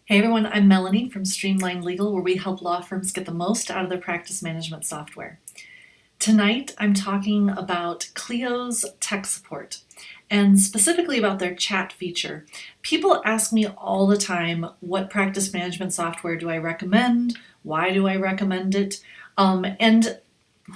Hey everyone, I'm Melanie from Streamline Legal, where we help law firms get the most out of their practice management software. Tonight, I'm talking about Clio's tech support, and specifically about their chat feature. People ask me all the time, what practice management software do I recommend? Why do I recommend it? And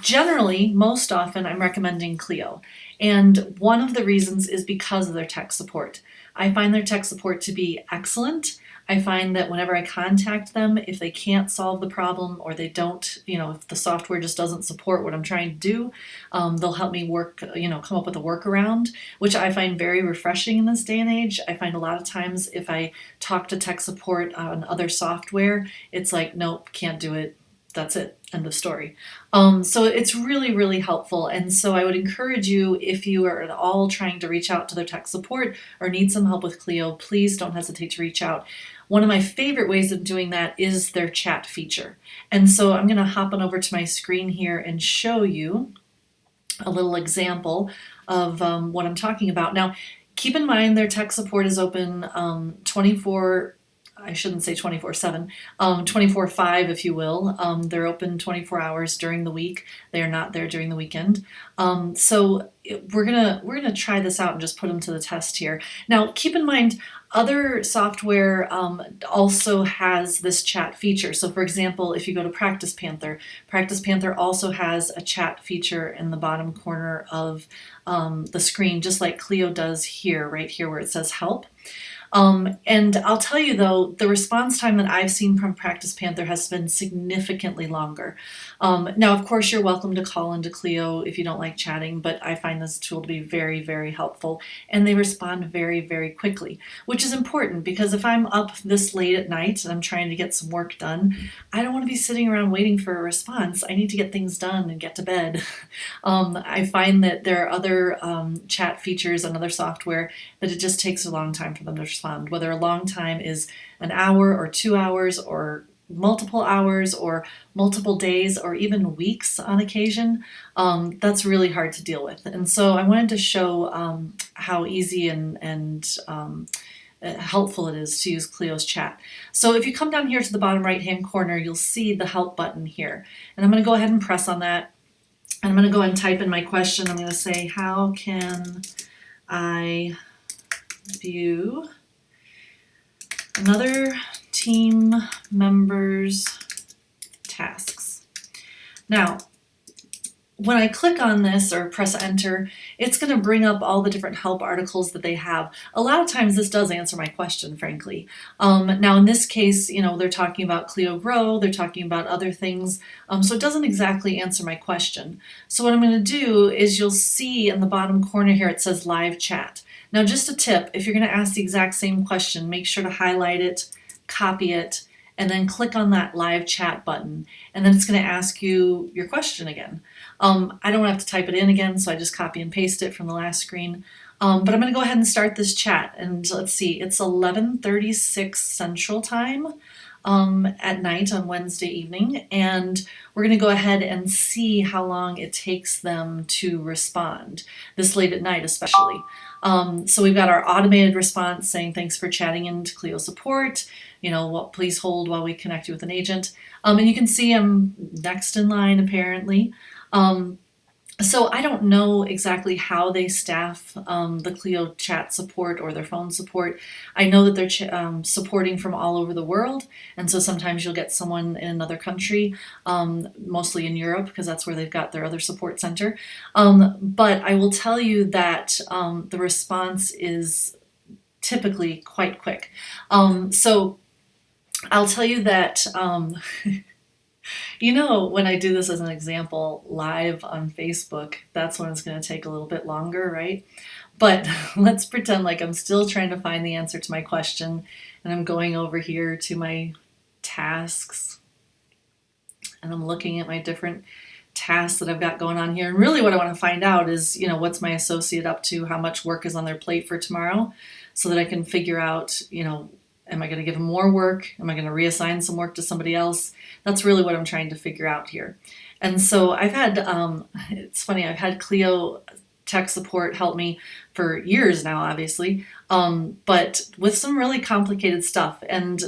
generally, most often, I'm recommending Clio. And one of the reasons is because of their tech support. I find their tech support to be excellent. I find that whenever I contact them, if they can't solve the problem or they don't, if the software just doesn't support what I'm trying to do, they'll help me come up with a workaround, which I find very refreshing in this day and age. I find a lot of times if I talk to tech support on other software, it's like, nope, can't do it. That's it. End of story. So it's really, really helpful. And so I would encourage you, if you are at all trying to reach out to their tech support or need some help with Clio, please don't hesitate to reach out. One of my favorite ways of doing that is their chat feature. And so I'm going to hop on over to my screen here and show you a little example of what I'm talking about. Now, keep in mind their tech support is open 24 I shouldn't say 24/7, 24/5, if you will. They're open 24 hours during the week. They are not there during the weekend. We're gonna try this out and just put them to the test here. Now, keep in mind, other software also has this chat feature. So, for example, if you go to Practice Panther, Practice Panther also has a chat feature in the bottom corner of the screen, just like Clio does here, right here where it says Help. And I'll tell you though, the response time that I've seen from Practice Panther has been significantly longer. Now, of course, you're welcome to call into Clio if you don't like chatting, but I find this tool to be very, very helpful, and they respond very, very quickly, which is important because if I'm up this late at night and I'm trying to get some work done, I don't want to be sitting around waiting for a response. I need to get things done and get to bed. I find that there are other chat features and other software that it just takes a long time for them to respond. Whether a long time is an hour or 2 hours or multiple hours or multiple days or even weeks on occasion, that's really hard to deal with. And so I wanted to show how easy and helpful it is to use Clio's chat. So if you come down here to the bottom right hand corner, you'll see the help button here. And I'm going to go ahead and press on that. And I'm going to go and type in my question. I'm going to say, how can I view another team member's tasks? Now, when I click on this or press enter, it's going to bring up all the different help articles that they have. A lot of times this does answer my question, frankly. Now in this case, they're talking about Clio Grow, they're talking about other things, so it doesn't exactly answer my question. So what I'm going to do is you'll see in the bottom corner here it says live chat. Now just a tip, if you're going to ask the exact same question, make sure to highlight it, copy it, and then click on that live chat button, and then it's going to ask you your question again. I don't have to type it in again, so I just copy and paste it from the last screen. But I'm going to go ahead and start this chat, and let's see, it's 11:36 Central Time at night on Wednesday evening, and we're going to go ahead and see how long it takes them to respond, this late at night especially. So we've got our automated response saying thanks for chatting into Clio support. Please hold while we connect you with an agent. And you can see I'm next in line apparently. So I don't know exactly how they staff the Clio chat support or their phone support. I know that they're supporting from all over the world, and so sometimes you'll get someone in another country, mostly in Europe because that's where they've got their other support center. But I will tell you that the response is typically quite quick. So I'll tell you that when I do this as an example live on Facebook, that's when it's going to take a little bit longer, right? But let's pretend like I'm still trying to find the answer to my question, and I'm going over here to my tasks, and I'm looking at my different tasks that I've got going on here. And really what I want to find out is, what's my associate up to, how much work is on their plate for tomorrow, so that I can figure out, am I going to give them more work? Am I going to reassign some work to somebody else? That's really what I'm trying to figure out here. And so I've had, it's funny, I've had Clio tech support help me for years now, obviously. but with some really complicated stuff. And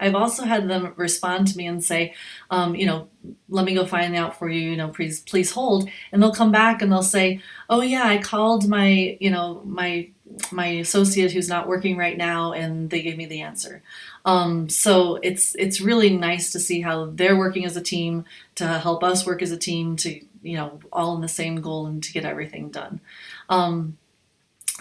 I've also had them respond to me and say, let me go find out for you, please hold. And they'll come back and they'll say, oh yeah, I called my associate who's not working right now, and they gave me the answer. So it's really nice to see how they're working as a team to help us work as a team to, all in the same goal and to get everything done.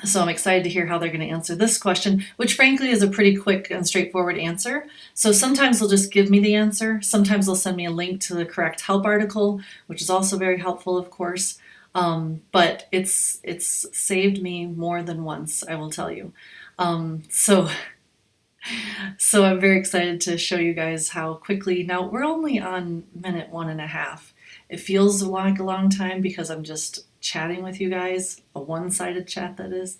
So I'm excited to hear how they're going to answer this question, which frankly is a pretty quick and straightforward answer. So sometimes they'll just give me the answer. Sometimes they'll send me a link to the correct help article, which is also very helpful, of course. But it's saved me more than once, I will tell you. So I'm very excited to show you guys how quickly. Now we're only on minute 1.5. It feels like a long time because I'm just chatting with you guys, a one-sided chat that is.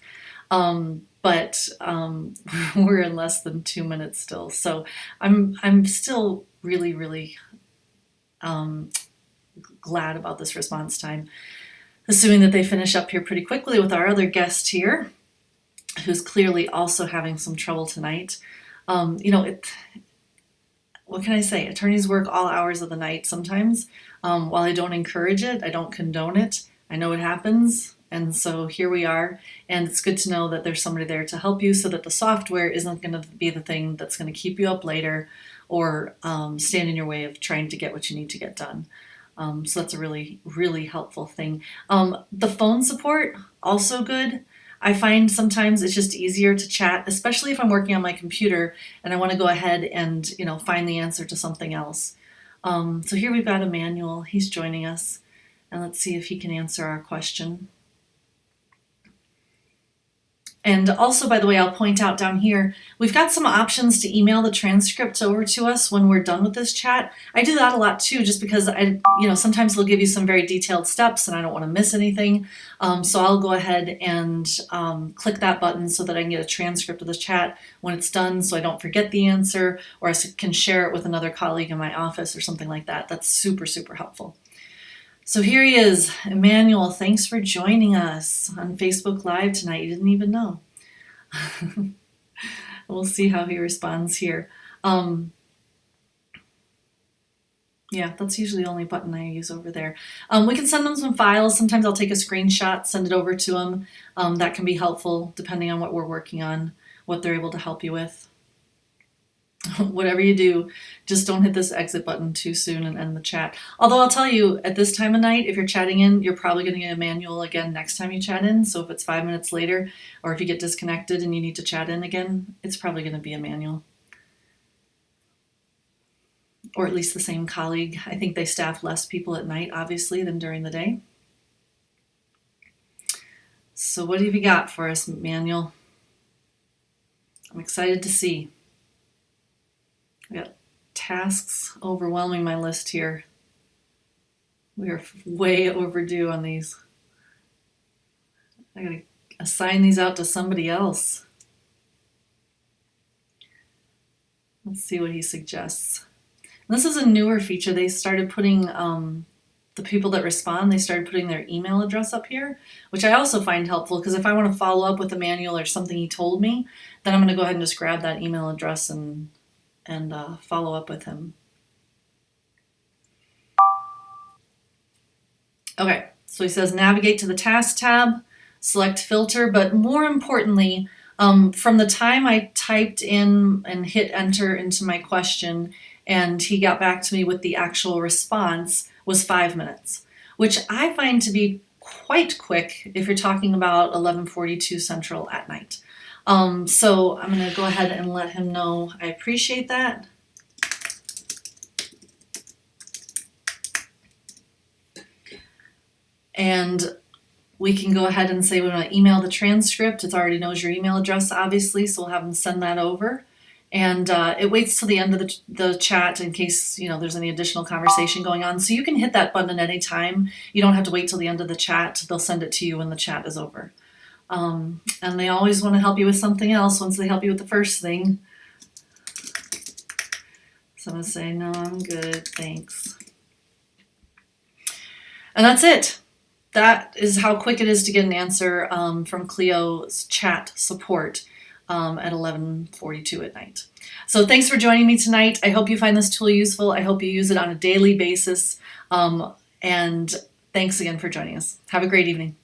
But we're in less than 2 minutes still. So I'm still really, really glad about this response time. Assuming that they finish up here pretty quickly with our other guest here, who's clearly also having some trouble tonight. What can I say? Attorneys work all hours of the night sometimes. While I don't encourage it, I don't condone it. I know it happens, and so here we are. And it's good to know that there's somebody there to help you so that the software isn't going to be the thing that's going to keep you up later or stand in your way of trying to get what you need to get done. So that's a really, really helpful thing. The phone support, also good. I find sometimes it's just easier to chat, especially if I'm working on my computer and I want to go ahead and, find the answer to something else. So here we've got Emmanuel. He's joining us. And let's see if he can answer our question. And also, by the way, I'll point out down here, we've got some options to email the transcripts over to us when we're done with this chat. I do that a lot too, just because sometimes they'll give you some very detailed steps and I don't want to miss anything. So I'll go ahead and click that button so that I can get a transcript of the chat when it's done, so I don't forget the answer, or I can share it with another colleague in my office or something like that. That's super, super helpful. So here he is, Emmanuel. Thanks for joining us on Facebook Live tonight. You didn't even know. We'll see how he responds here. Yeah, that's usually the only button I use over there. We can send them some files. Sometimes I'll take a screenshot, send it over to them. That can be helpful depending on what we're working on, what they're able to help you with. Whatever you do, just don't hit this exit button too soon and end the chat. Although I'll tell you, at this time of night, if you're chatting in, you're probably going to get a manual again next time you chat in. So if it's 5 minutes later, or if you get disconnected and you need to chat in again, it's probably going to be a manual. Or at least the same colleague. I think they staff less people at night, obviously, than during the day. So what have you got for us, Manuel? I'm excited to see. I got tasks overwhelming my list here. We are way overdue on these. I gotta assign these out to somebody else. Let's see what he suggests. And this is a newer feature. They started putting the people that respond, they started putting their email address up here, which I also find helpful because if I want to follow up with a manual or something he told me, then I'm going to go ahead and just grab that email address and follow up with him. Okay, so he says navigate to the task tab, select filter, but more importantly, from the time I typed in and hit enter into my question and he got back to me with the actual response was 5 minutes, which I find to be quite quick if you're talking about 11:42 Central at night. So I'm going to go ahead and let him know I appreciate that. And we can go ahead and say we want to email the transcript. It already knows your email address, obviously, so we'll have them send that over. And it waits till the end of the chat in case there's any additional conversation going on. So you can hit that button at any time. You don't have to wait till the end of the chat. They'll send it to you when the chat is over. And they always want to help you with something else once they help you with the first thing. So I'm going to say, no, I'm good, thanks. And that's it. That is how quick it is to get an answer from Clio's chat support. at 11:42 at night. So thanks for joining me tonight. I hope you find this tool useful. I hope you use it on a daily basis. And thanks again for joining us. Have a great evening.